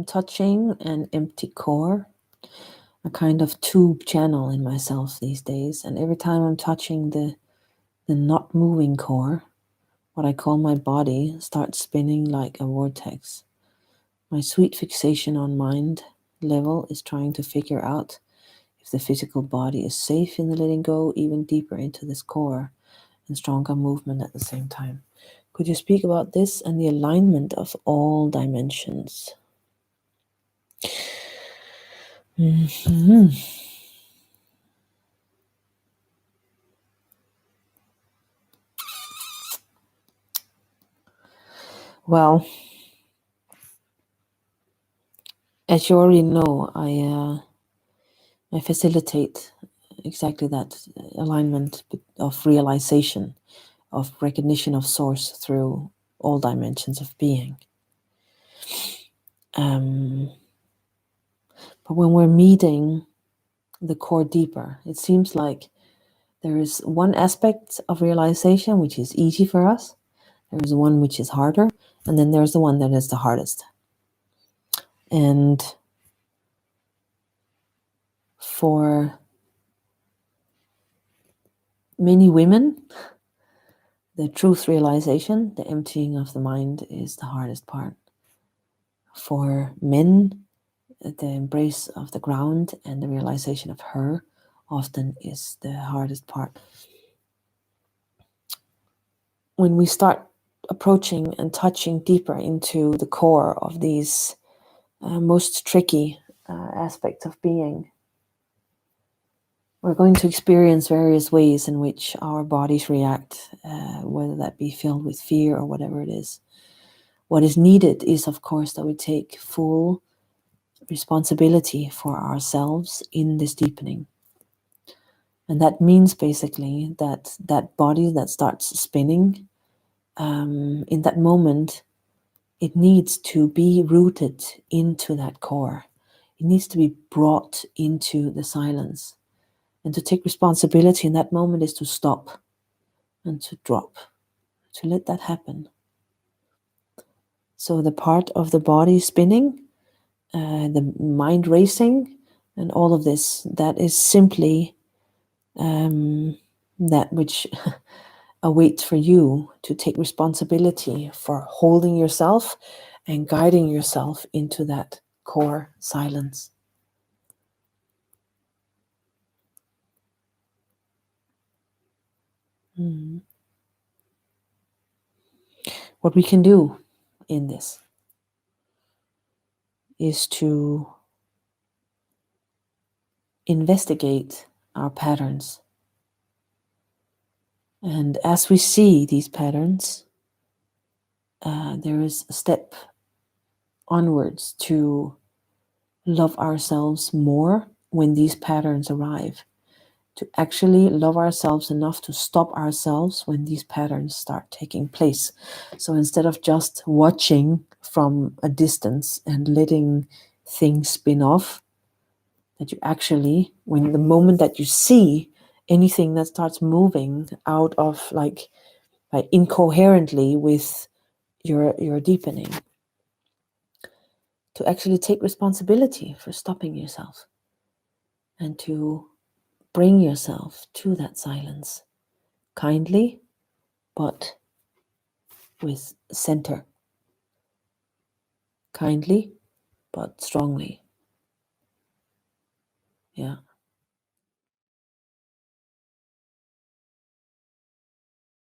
touching an empty core, a kind of tube channel in myself these days. And every time I'm touching the not moving core, what I call my body starts spinning like a vortex. My sweet fixation on mind level is trying to figure out if the physical body is safe in the letting go even deeper into this core and stronger movement at the same time. Could you speak about this and the alignment of all dimensions? Well, as you already know, I facilitate exactly that alignment of realization, of recognition of source through all dimensions of being. But when we're meeting the core deeper, it seems like there is one aspect of realization which is easy for us, there is one which is harder, and then there's the one that is the hardest. And for many women, the truth realization, the emptying of the mind, is the hardest part. For men, the embrace of the ground and the realization of her often is the hardest part. When we start approaching and touching deeper into the core of these most tricky aspects of being, we're going to experience various ways in which our bodies react, whether that be filled with fear or whatever it is. What is needed is, of course, that we take full responsibility for ourselves in this deepening. And that means basically that that body that starts spinning, in that moment, it needs to be rooted into that core. It needs to be brought into the silence. And to take responsibility in that moment is to stop and to drop, to let that happen. So the part of the body spinning, the mind racing, and all of this, that is simply that which awaits for you to take responsibility for holding yourself and guiding yourself into that core silence. What we can do in this is to investigate our patterns. And as we see these patterns, there is a step onwards to love ourselves more when these patterns arrive, to actually love ourselves enough to stop ourselves when these patterns start taking place. So instead of just watching from a distance and letting things spin off, that you actually, when the moment that you see anything that starts moving out of like incoherently with your deepening, to actually take responsibility for stopping yourself and to bring yourself to that silence kindly, but with center. Kindly, but strongly. Yeah.